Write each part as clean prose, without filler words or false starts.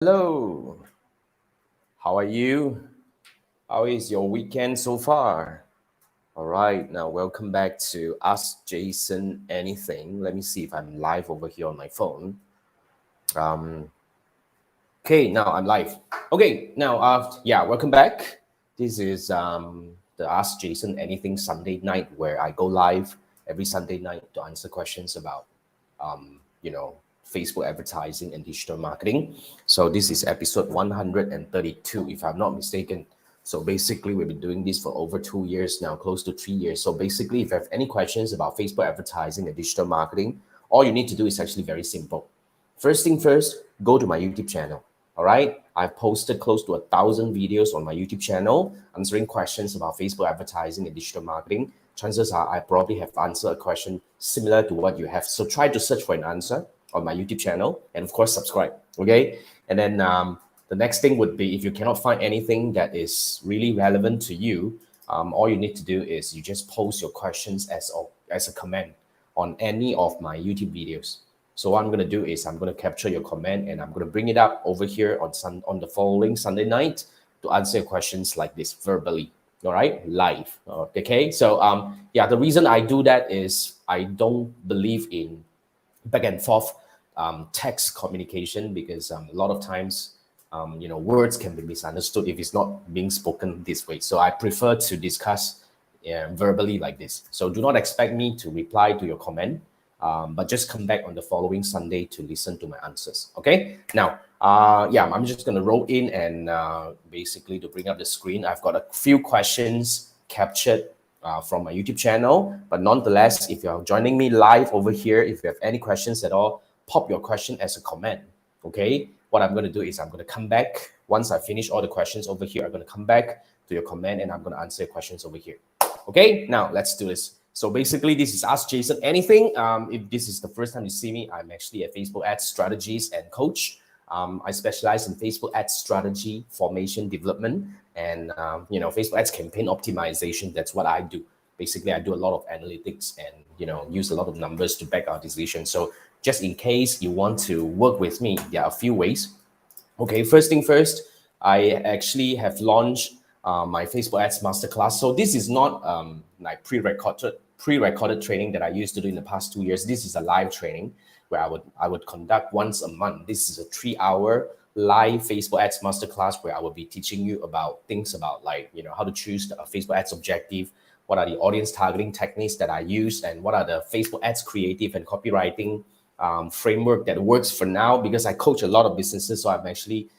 Hello, how are you? How is your weekend so far? All right, now welcome back to Ask Jason Anything. Let me see if I'm live over here on my phone. Um, okay, now I'm live. Okay, now welcome back. This is the Ask Jason Anything Sunday night where I go live every Sunday night to answer questions about um, you know, Facebook advertising and digital marketing. So this is episode 132, if I'm not mistaken. So basically, we've been doing this for over 2 years now, close to 3 years. So basically, if you have any questions about Facebook advertising and digital marketing, all you need to do is actually very simple. First thing first, go to my YouTube channel. All right. I've posted close to 1,000 videos on my YouTube channel answering questions about Facebook advertising and digital marketing. Chances are I probably have answered a question similar to what you have. So try to search for an answer on my YouTube channel and, of course, subscribe. Okay. And then the next thing would be if you cannot find anything that is really relevant to you, all you need to do is you just post your questions as a comment on any of my YouTube videos. So what I'm going to do is I'm going to capture your comment and I'm going to bring it up over here on the following Sunday night to answer your questions like this verbally. All right, live. Okay. So the reason I do that is I don't believe in back and forth text communication because a lot of times words can be misunderstood if it's not being spoken this way. So I prefer to discuss verbally like this. So do not expect me to reply to your comment, but just come back on the following Sunday to listen to my answers. Okay. Now, I'm just going to roll in and basically to bring up the screen. I've got a few questions captured from my YouTube channel. But nonetheless, if you're joining me live over here, if you have any questions at all, pop your question as a comment. Okay. What I'm going to do is I'm going to come back once I finish all the questions over here. I'm going to come back to your comment and I'm going to answer your questions over here. Okay. Now let's do this. So basically, this is Ask Jason Anything. If this is the first time you see me, I'm actually a Facebook ads strategist and coach. I specialize in Facebook ads strategy, formation, development, and Facebook ads campaign optimization. That's what I do. Basically, I do a lot of analytics and use a lot of numbers to back our decisions. So just in case you want to work with me, there are a few ways. Okay, first thing first, I actually have launched my Facebook Ads Masterclass. So this is not like pre-recorded training that I used to do in the past 2 years. This is a live training where I would conduct once a month. This is a 3-hour live Facebook Ads Masterclass where I will be teaching you about things about how to choose a Facebook Ads objective, what are the audience targeting techniques that I use, and what are the Facebook Ads creative and copywriting framework that works for now, because I coach a lot of businesses. So I'm actually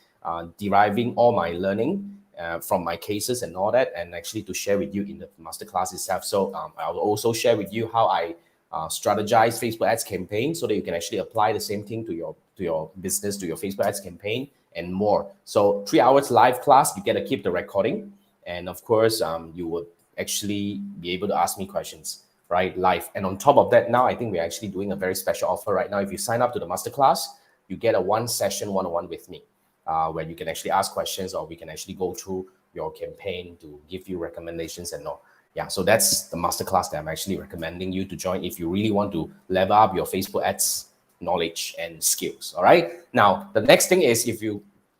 deriving all my learning from my cases and all that, and actually to share with you in the masterclass itself. So I will also share with you how I strategize Facebook ads campaign so that you can actually apply the same thing to your business, to your Facebook ads campaign, and more. So 3 hours live class, you get to keep the recording, and of course you would actually be able to ask me questions right live. And on top of that, now I think we're actually doing a very special offer right now. If you sign up to the masterclass, you get a one session one-on-one with me where you can actually ask questions, or we can actually go through your campaign to give you recommendations and all. Yeah, so that's the masterclass that I'm actually recommending you to join if you really want to level up your Facebook ads knowledge and skills. All right. Now, the next thing is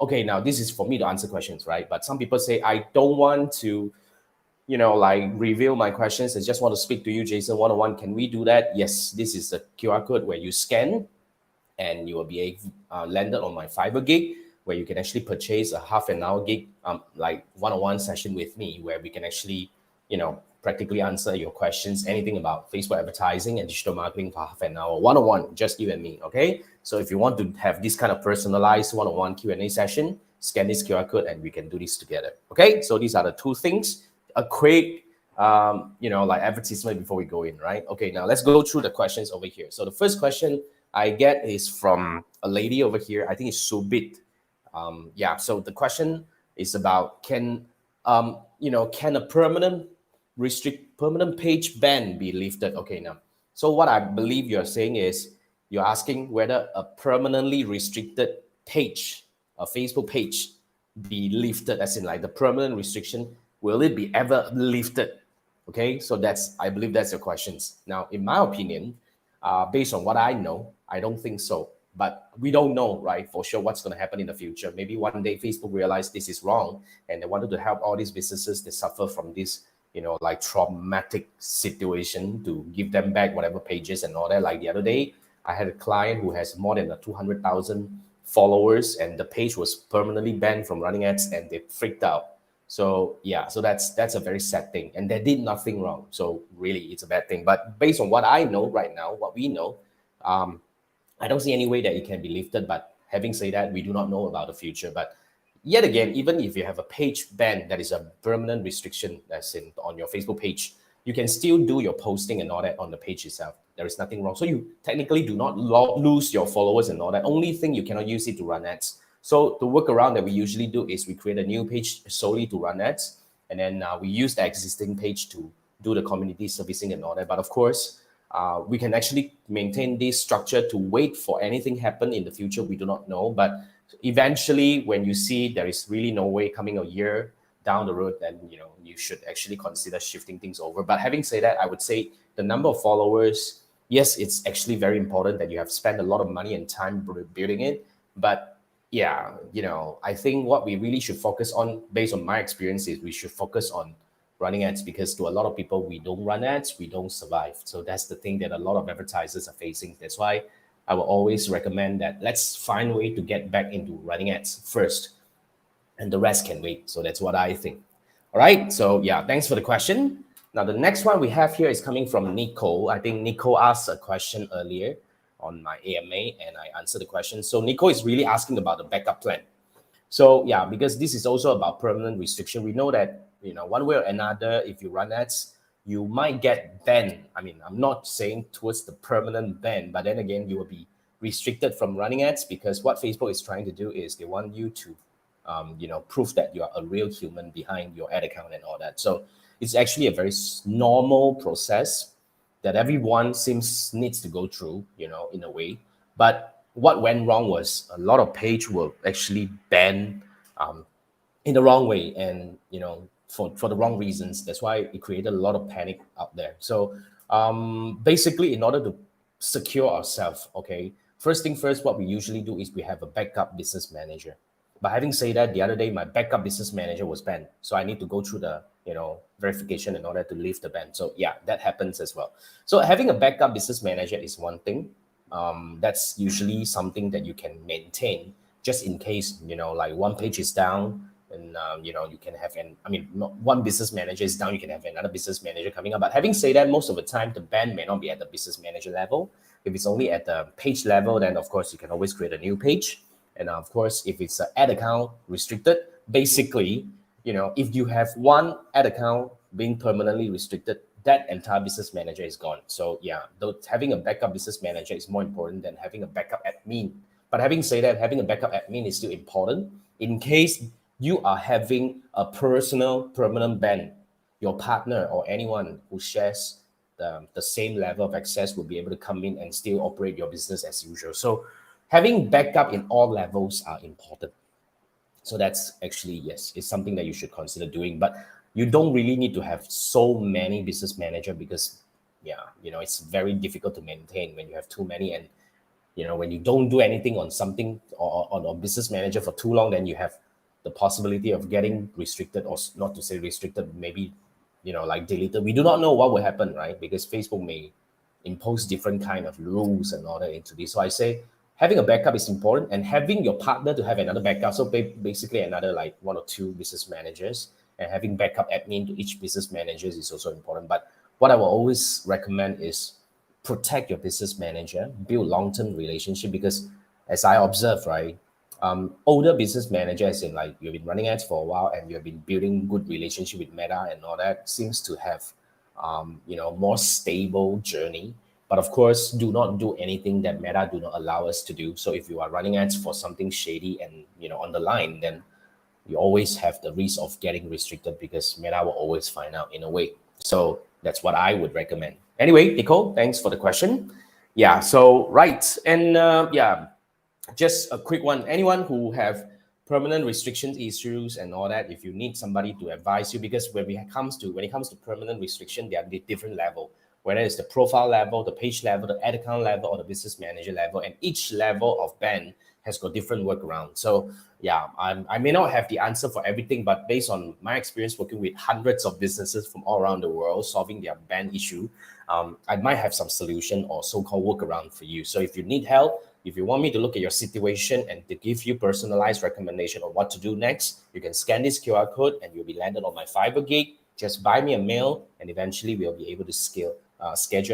now this is for me to answer questions, right? But some people say, I don't want to reveal my questions. I just want to speak to you, Jason, one-on-one. Can we do that? Yes, this is the QR code where you scan and you will be landed on my Fiverr gig, where you can actually purchase a half an hour gig, like one-on-one session with me, where we can actually, practically answer your questions, anything about Facebook advertising and digital marketing for half an hour, one-on-one, just you and me. Okay. So if you want to have this kind of personalized one-on-one Q&A session, scan this QR code and we can do this together. Okay. So these are the two things. A quick advertisement before we go in, right? Okay, now let's go through the questions over here. So the first question I get is from a lady over here. I think it's Subit. So the question is about can a permanent page ban be lifted? Okay, now, so what I believe you're saying is you're asking whether a permanently restricted page, a Facebook page, be lifted, as in like the permanent restriction, will it be ever lifted? Okay, so I believe that's your questions. Now, in my opinion, based on what I know, I don't think so. but we don't know, right, for sure what's going to happen in the future. Maybe one day Facebook realized this is wrong, and they wanted to help all these businesses that suffer from this, like traumatic situation, to give them back whatever pages and all that. Like the other day, I had a client who has more than 200,000 followers, and the page was permanently banned from running ads, and they freaked out. So yeah, so that's a very sad thing, and they did nothing wrong. So really, it's a bad thing. But based on what I know right now, what we know, um, I don't see any way that it can be lifted. But having said that, we do not know about the future. But yet again, even if you have a page ban that is a permanent restriction, as in on your Facebook page, you can still do your posting and all that on the page itself. There is nothing wrong. So you technically do not lose your followers and all that. Only thing, you cannot use it to run ads. So the workaround that we usually do is we create a new page solely to run ads, and then we use the existing page to do the community servicing and all that. But of course, we can actually maintain this structure to wait for anything happen in the future. We do not know, but eventually, when you see there is really no way coming a year down the road, then you should actually consider shifting things over. But having said that, I would say the number of followers, yes, it's actually very important that you have spent a lot of money and time building it. But yeah, I think what we really should focus on, based on my experience, is we should focus on running ads, because to a lot of people, we don't run ads, we don't survive. So that's the thing that a lot of advertisers are facing. That's why I will always recommend that let's find a way to get back into running ads first, and the rest can wait. So that's what I think. All right. So yeah, thanks for the question. Now the next one we have here is coming from Nico. I think Nico asked a question earlier on my AMA, and I answered the question. So Nico is really asking about the backup plan. So yeah, because this is also about permanent restriction. We know that one way or another, if you run ads, you might get banned. I mean, I'm not saying towards the permanent ban, but then again, you will be restricted from running ads, because what Facebook is trying to do is they want you to, prove that you are a real human behind your ad account and all that. So it's actually a very normal process that everyone seems needs to go through, in a way. But what went wrong was a lot of page were actually banned in the wrong way, and for the wrong reasons. That's why it created a lot of panic out there. So basically, in order to secure ourselves, okay, first thing first, what we usually do is we have a backup business manager. But having said that, the other day my backup business manager was banned, so I need to go through the verification in order to lift the ban. So yeah, that happens as well. So having a backup business manager is one thing. That's usually something that you can maintain just in case, like one page is down, and you can have not one business manager is down, you can have another business manager coming up. But having said that, most of the time the ban may not be at the business manager level. If it's only at the page level, then of course you can always create a new page. And of course, if it's an ad account restricted, basically, if you have one ad account being permanently restricted, that entire business manager is gone. So yeah, though having a backup business manager is more important than having a backup admin. But having said that, having a backup admin is still important in case you are having a personal permanent ban. Your partner or anyone who shares the same level of access will be able to come in and still operate your business as usual. So having backup in all levels are important. So that's actually, yes, it's something that you should consider doing. But you don't really need to have so many business manager, because yeah, it's very difficult to maintain when you have too many. And when you don't do anything on something, or on a business manager for too long, then you have the possibility of getting restricted, or not to say restricted, maybe like deleted. We do not know what will happen, right? Because Facebook may impose different kind of rules and all that into this. So I say having a backup is important, and having your partner to have another backup. So basically another like one or two business managers, and having backup admin to each business managers is also important. But what I will always recommend is protect your business manager, build long-term relationship, because as I observe, right, older business managers, in like you've been running ads for a while and you've been building good relationship with Meta and all that, seems to have more stable journey. But of course, do not do anything that Meta do not allow us to do. So if you are running ads for something shady and on the line, then you always have the risk of getting restricted, because Meta will always find out in a way. So that's what I would recommend. Anyway, Nicole, thanks for the question. Yeah, so right. And yeah, just a quick one. Anyone who have permanent restrictions issues and all that, if you need somebody to advise you, because when it comes to permanent restriction, they are different level. whether it's the profile level, the page level, the ad account level, or the business manager level. And each level of ban has got different workaround. So yeah, I may not have the answer for everything, but based on my experience working with hundreds of businesses from all around the world solving their ban issue, I might have some solution or so-called workaround for you. So if you need help, if you want me to look at your situation and to give you personalized recommendation on what to do next, you can scan this QR code and you'll be landed on my Fiverr gig. Just buy me a mail, and eventually we'll be able to schedule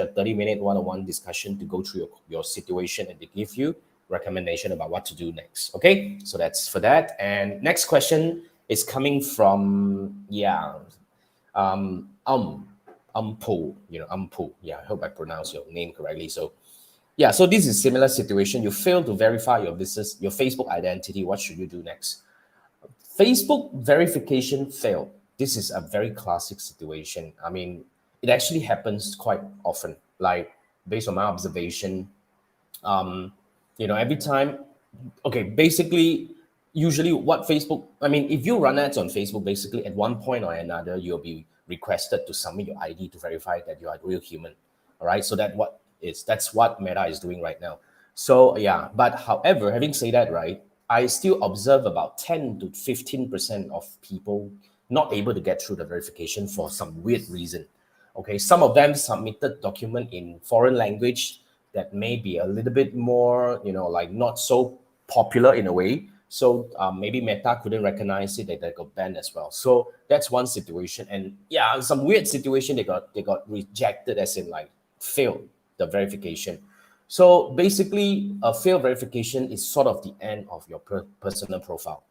a 30-minute one-on-one discussion to go through your situation and to give you recommendation about what to do next. Okay, so that's for that. And next question is coming from Umpu, Umpu. Yeah, I hope I pronounce your name correctly. So yeah, so this is similar situation. You fail to verify your business, your Facebook identity. What should you do next? Facebook verification failed. This is a very classic situation. I mean, it actually happens quite often. Like based on my observation, every time, okay, basically, usually what Facebook, I mean, if you run ads on Facebook, basically at one point or another, you'll be requested to submit your ID to verify that you are a real human. All right. So that's what Meta is doing right now. So yeah, but however, having said that, right, I still observe about 10 to 15% of people not able to get through the verification for some weird reason. Okay, some of them submitted document in foreign language that may be a little bit more, like not so popular in a way. So maybe Meta couldn't recognize it, they got banned as well. So that's one situation. And yeah, some weird situation, they got rejected, as in like failed the verification. So basically, a failed verification is sort of the end of your personal profile.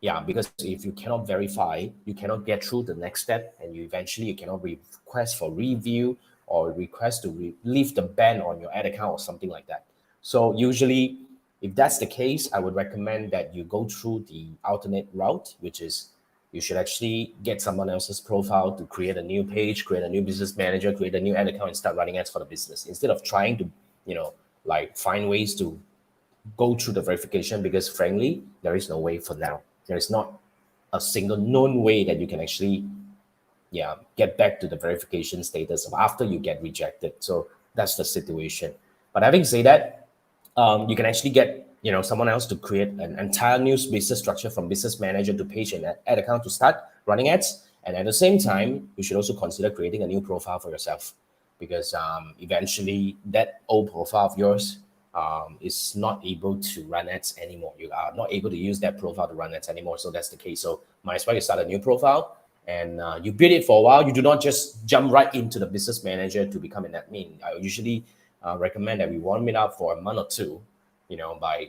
Yeah, because if you cannot verify, you cannot get through the next step, and you cannot request for review or request to leave the ban on your ad account or something like that. So usually, if that's the case, I would recommend that you go through the alternate route, which is you should actually get someone else's profile to create a new page, create a new business manager, create a new ad account, and start running ads for the business instead of trying to, like find ways to go through the verification, because frankly, there is no way for now. There is not a single known way that you can actually, get back to the verification status after you get rejected. So that's the situation. But having said that, you can actually get, someone else to create an entire new business structure from business manager to page and ad account to start running ads. And at the same time, you should also consider creating a new profile for yourself, because eventually that old profile of yours is not able to run ads anymore. You are not able to use that profile to run ads anymore. So that's the case. So might as well you start a new profile and you build it for a while. You do not just jump right into the business manager to become an admin. I usually recommend that we warm it up for a month or two, by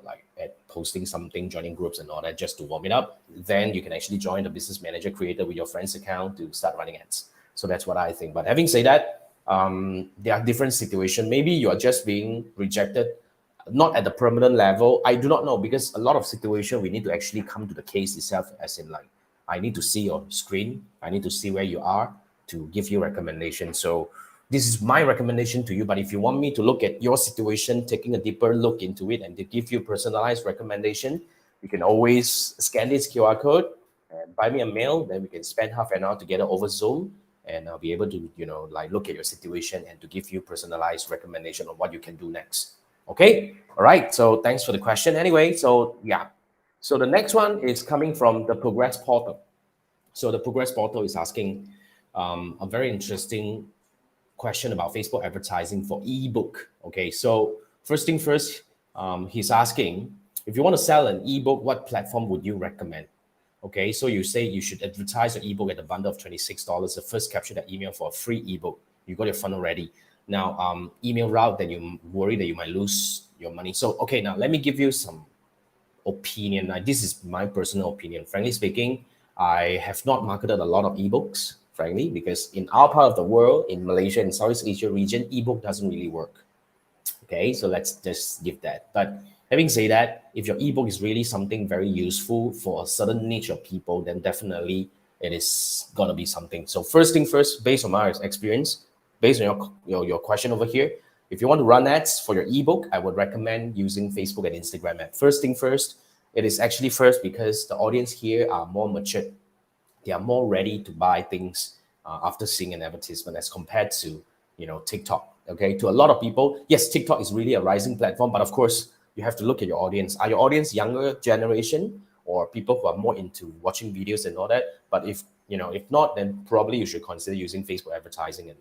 like posting something, joining groups and all that, just to warm it up. Then you can actually join the business manager creator with your friend's account to start running ads. So that's what I think. But having said that, there are different situations. Maybe you are just being rejected, not at the permanent level. I do not know, because a lot of situation we need to actually come to the case itself, as in like, I need to see your screen. I need to see where you are to give you recommendation. So this is my recommendation to you. But if you want me to look at your situation, taking a deeper look into it and to give you personalized recommendation, you can always scan this QR code and buy me a mail. Then we can spend half an hour together over Zoom, and I'll be able to, like look at your situation and to give you personalized recommendation on what you can do next. Okay. All right. So thanks for the question. Anyway, so yeah. So the next one is coming from the Progress Portal. So the Progress Portal is asking a very interesting question about Facebook advertising for ebook. Okay. So first thing first, he's asking, if you want to sell an ebook, what platform would you recommend? Okay, so you say you should advertise your ebook at a bundle of $26. The first capture that email for a free ebook. You got your funnel ready. Now, email route, then you worry that you might lose your money. So, okay, now let me give you some opinion. Now, this is my personal opinion. Frankly speaking, I have not marketed a lot of ebooks, frankly, because in our part of the world, in Malaysia and Southeast Asia region, ebook doesn't really work. Okay, so let's just give that. But having said that, if your ebook is really something very useful for a certain niche of people, then definitely it is gonna be something. So first thing first, based on my experience, based on your question over here, if you want to run ads for your ebook, I would recommend using Facebook and Instagram ad. First thing first, it is actually first because the audience here are more matured. They are more ready to buy things after seeing an advertisement as compared to, TikTok. Okay, to a lot of people, yes, TikTok is really a rising platform, but of course, you have to look at your audience. Are your audience younger generation or people who are more into watching videos and all that? But if not, then probably you should consider using Facebook advertising and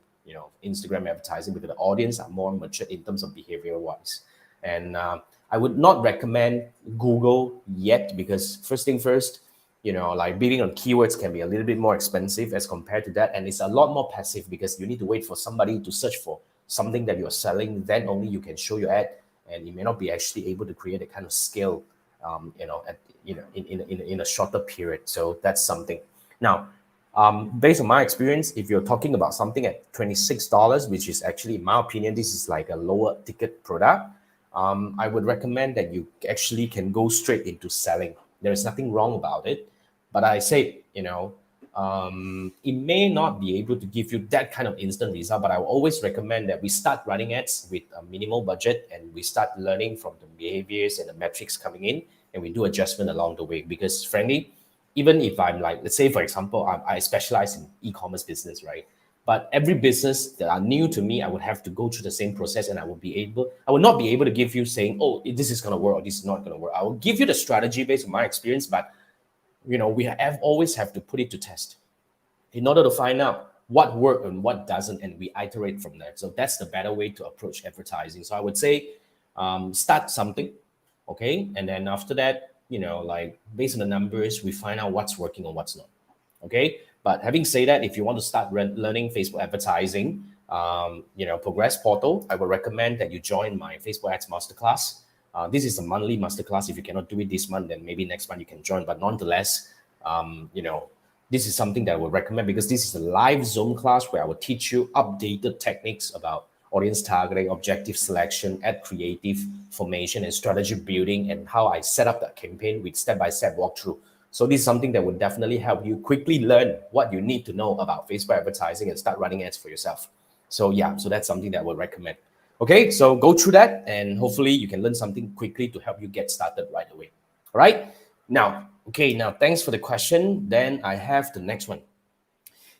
Instagram advertising, because the audience are more mature in terms of behavior wise. And I would not recommend Google yet, because first thing first, like bidding on keywords can be a little bit more expensive as compared to that, and it's a lot more passive because you need to wait for somebody to search for something that you're selling. Then only you can show your ad, and you may not be actually able to create a kind of scale, in a shorter period. So that's something. Now, based on my experience, if you're talking about something at $26, which is actually, in my opinion, this is like a lower ticket product, I would recommend that you actually can go straight into selling. There is nothing wrong about it. But I say, it may not be able to give you that kind of instant result, but I will always recommend that we start running ads with a minimal budget, and we start learning from the behaviors and the metrics coming in, and we do adjustment along the way. Because frankly, even if I'm like, let's say, for example, I specialize in e-commerce business, right? But every business that are new to me, I would have to go through the same process, and I would not be able to give you saying, oh, this is going to work or this is not going to work. I will give you the strategy based on my experience, but we always have to put it to test in order to find out what worked and what doesn't, and we iterate from there. So that's the better way to approach advertising. So I would say, start something, okay, and then after that, like based on the numbers, we find out what's working and what's not, okay. But having said that, if you want to start learning Facebook advertising, Progress Portal, I would recommend that you join my Facebook Ads Masterclass. This is a monthly masterclass. If you cannot do it this month, then maybe next month you can join. But nonetheless, this is something that I would recommend, because this is a live Zoom class where I will teach you updated techniques about audience targeting, objective selection, ad creative formation, and strategy building, and how I set up that campaign with step-by-step walkthrough. So this is something that would definitely help you quickly learn what you need to know about Facebook advertising and start running ads for yourself. So yeah, so that's something that I would recommend. Okay, so go through that, and hopefully you can learn something quickly to help you get started right away. All right, now, thanks for the question. Then I have the next one.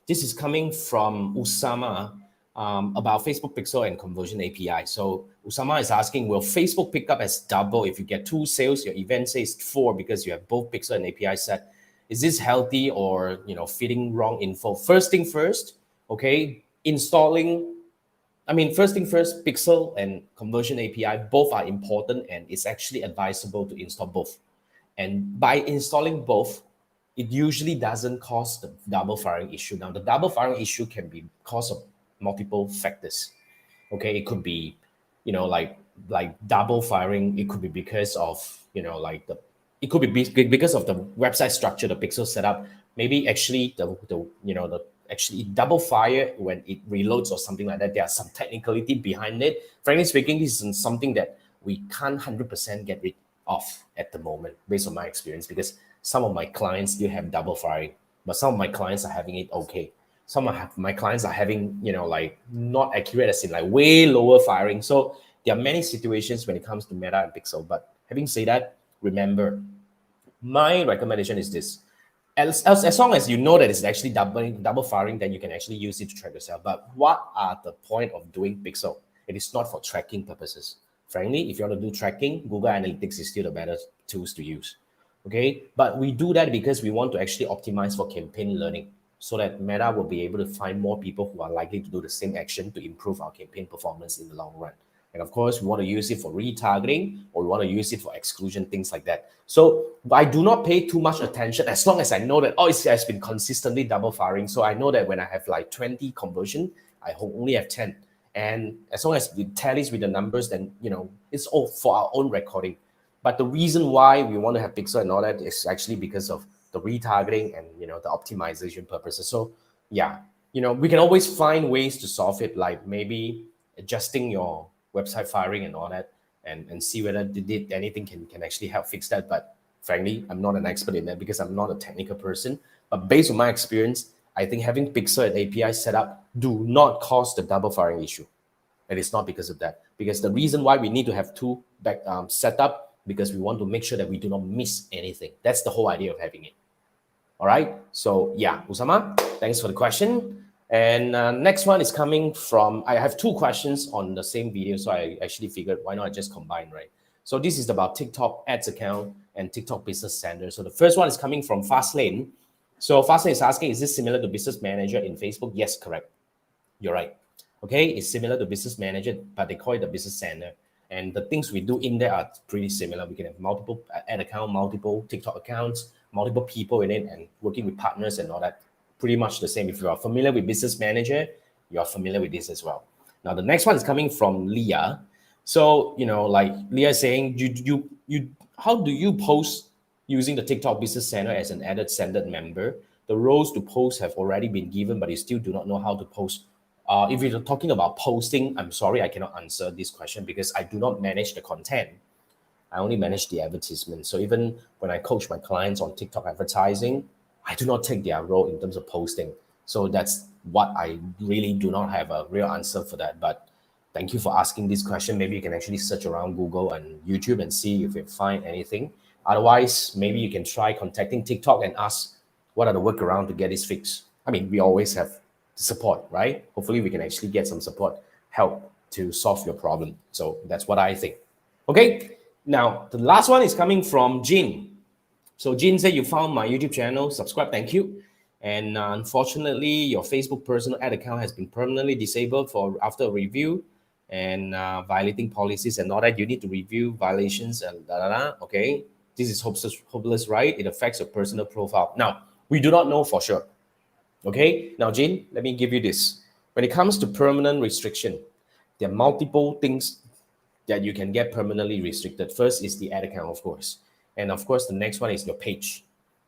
This is coming from Usama, about Facebook Pixel and Conversion API. So Usama is asking, will Facebook pick up as double if you get 2 sales? Your event says 4 because you have both Pixel and API set. Is this healthy or feeding wrong info? First thing first, okay, first thing first, Pixel and Conversion API, both are important, and it's actually advisable to install both. And by installing both, it usually doesn't cause the double firing issue. Now, the double firing issue can be caused of multiple factors. Okay, it could be, like double firing. It could be because of, it could be because of the website structure, the Pixel setup. Maybe actually actually double fire when it reloads or something like that. There are some technicality behind it. Frankly speaking, this is something that we can't 100% get rid of at the moment, based on my experience, because some of my clients still have double firing, but some of my clients are having it okay. Some of my clients are having, not accurate, as in like way lower firing. So there are many situations when it comes to Meta and Pixel. But having said that, remember, my recommendation is this. As long as you know that it's actually double firing, then you can actually use it to track yourself. But what are the point of doing Pixel? It is not for tracking purposes. Frankly, if you want to do tracking, Google Analytics is still the better tools to use. Okay, but we do that because we want to actually optimize for campaign learning, so that Meta will be able to find more people who are likely to do the same action to improve our campaign performance in the long run. And of course, we want to use it for retargeting, or we want to use it for exclusion, things like that. So I do not pay too much attention, as long as I know that, it has been consistently double firing. So I know that when I have like 20 conversion, I only have 10. And as long as it tallies with the numbers, then, it's all for our own recording. But the reason why we want to have Pixel and all that is actually because of the retargeting and, the optimization purposes. So yeah, we can always find ways to solve it, like maybe adjusting your website firing and all that, and see whether anything can actually help fix that. But frankly, I'm not an expert in that because I'm not a technical person. But based on my experience, I think having Pixel and API set up do not cause the double firing issue. And it's not because of that. Because the reason why we need to have two set up, because we want to make sure that we do not miss anything. That's the whole idea of having it. All right. So yeah, Usama, thanks for the question. And next one is coming from, I have two questions on the same video. So I actually figured, why not I just combine, right? So this is about TikTok ads account and TikTok Business Center. So the first one is coming from Fastlane. So Fastlane is asking, is this similar to Business Manager in Facebook? Yes, correct. You're right. Okay, it's similar to Business Manager, but they call it the Business Center. And the things we do in there are pretty similar. We can have multiple ad account, multiple TikTok accounts, multiple people in it, and working with partners and all that. Pretty much the same. If you are familiar with Business Manager, you are familiar with this as well. Now the next one is coming from Leah. So like Leah saying, how do you post using the TikTok Business Center as an added standard member? The roles to post have already been given, but you still do not know how to post. If you're talking about posting, I'm sorry, I cannot answer this question because I do not manage the content. I only manage the advertisement. So even when I coach my clients on TikTok advertising, I do not take their role in terms of posting. So that's what I really do not have a real answer for that. But thank you for asking this question. Maybe you can actually search around Google and YouTube and see if you find anything. Otherwise, maybe you can try contacting TikTok and ask what are the workaround to get this fixed. I mean, we always have support, right? Hopefully we can actually get some support, help to solve your problem. So that's what I think. Okay, now the last one is coming from Jean. So Jean said, you found my YouTube channel, subscribe, thank you. And unfortunately, your Facebook personal ad account has been permanently disabled after a review and violating policies and all that. You need to review violations and okay. This is hopeless, right? It affects your personal profile. Now, we do not know for sure. Okay, now Jean, let me give you this. When it comes to permanent restriction, there are multiple things that you can get permanently restricted. First is the ad account, of course. And of course, the next one is your page,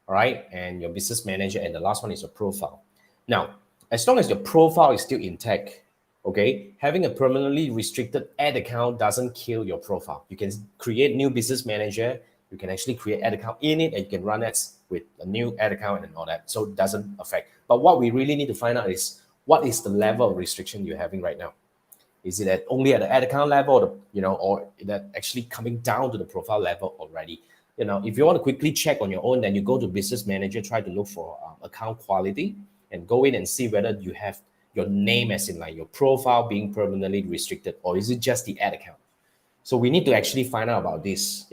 all right? And your business manager. And the last one is your profile. Now, as long as your profile is still intact, okay, having a permanently restricted ad account doesn't kill your profile. You can create new business manager. You can actually create ad account in it and you can run ads with a new ad account and all that. So it doesn't affect. But what we really need to find out is what is the level of restriction you're having right now? Is it only at the ad account level, or that actually coming down to the profile level already? If you want to quickly check on your own, then you go to Business Manager, try to look for account quality, and go in and see whether you have your name, as in like your profile, being permanently restricted, or is it just the ad account? So we need to actually find out about this.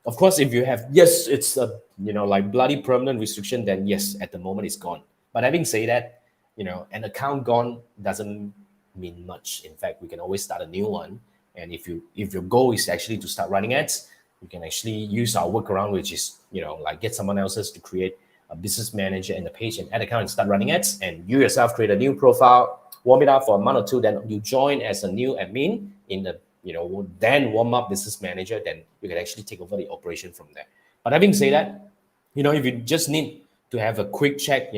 Of course, if you have, yes, it's a like bloody permanent restriction, then yes, at the moment it's gone. But having said that, an account gone doesn't mean much. In fact, we can always start a new one. And if your goal is actually to start running ads, you can actually use our workaround, which is like get someone else's to create a business manager and a page and ad account and start running ads, and you yourself create a new profile, warm it up for a month or two, then you join as a new admin in the then warm up business manager, then you can actually take over the operation from there. But having said that, if you just need to have a quick check,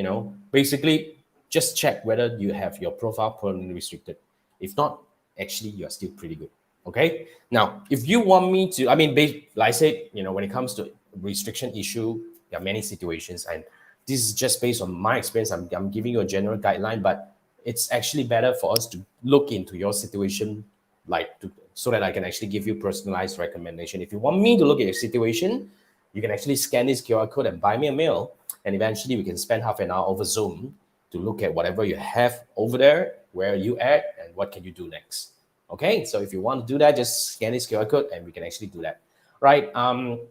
basically just check whether you have your profile permanently restricted. If not, actually you're still pretty good. Okay. Now, if you want me to, like I said, when it comes to restriction issue, there are many situations, and this is just based on my experience. I'm giving you a general guideline, but it's actually better for us to look into your situation, so that I can actually give you personalized recommendation. If you want me to look at your situation, you can actually scan this QR code and buy me a meal, and eventually we can spend half an hour over Zoom to look at whatever you have over there, where are you at, and what can you do next. Okay, so if you want to do that, just scan this QR code and we can actually do that. Right,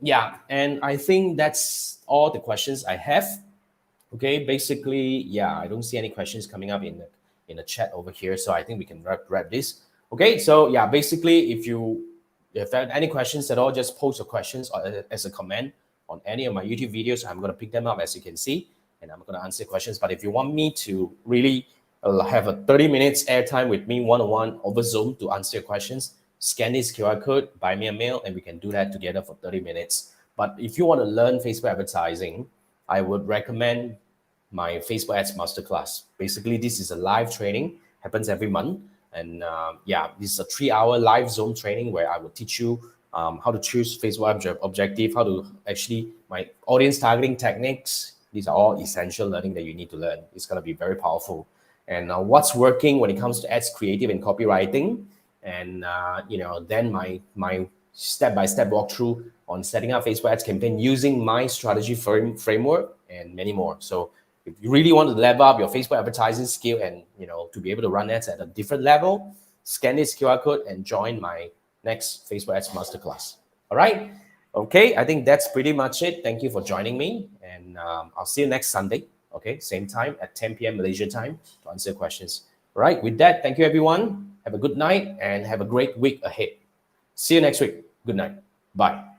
yeah, and I think that's all the questions I have. Okay, basically, yeah, I don't see any questions coming up in the chat over here, so I think we can wrap this. Okay, so yeah, basically, if you have any questions at all, just post your questions as a comment on any of my YouTube videos. I'm going to pick them up, as you can see, and I'm going to answer questions. But if you want me to really have a 30 minutes airtime with me one-on-one over Zoom to answer your questions, scan this QR code, buy me a meal, and we can do that together for 30 minutes. But if you want to learn Facebook advertising, I would recommend my Facebook Ads Masterclass. Basically, this is a live training, happens every month. And yeah, this is a 3-hour live Zoom training where I will teach you how to choose Facebook objective, how to actually, my audience targeting techniques. These are all essential learning that you need to learn. It's going to be very powerful. And what's working when it comes to ads creative and copywriting. And, then my step-by-step walkthrough on setting up Facebook ads campaign using my strategy framework and many more. So If you really want to level up your Facebook advertising skill and to be able to run ads at a different level, scan this QR code and join my next Facebook Ads Masterclass. All right. Okay, I think that's pretty much it. Thank you for joining me, and I'll see you next Sunday. Okay, same time at 10 p.m. Malaysia time to answer questions. All right, with that, thank you everyone. Have a good night and have a great week ahead. See you next week. Good night. Bye.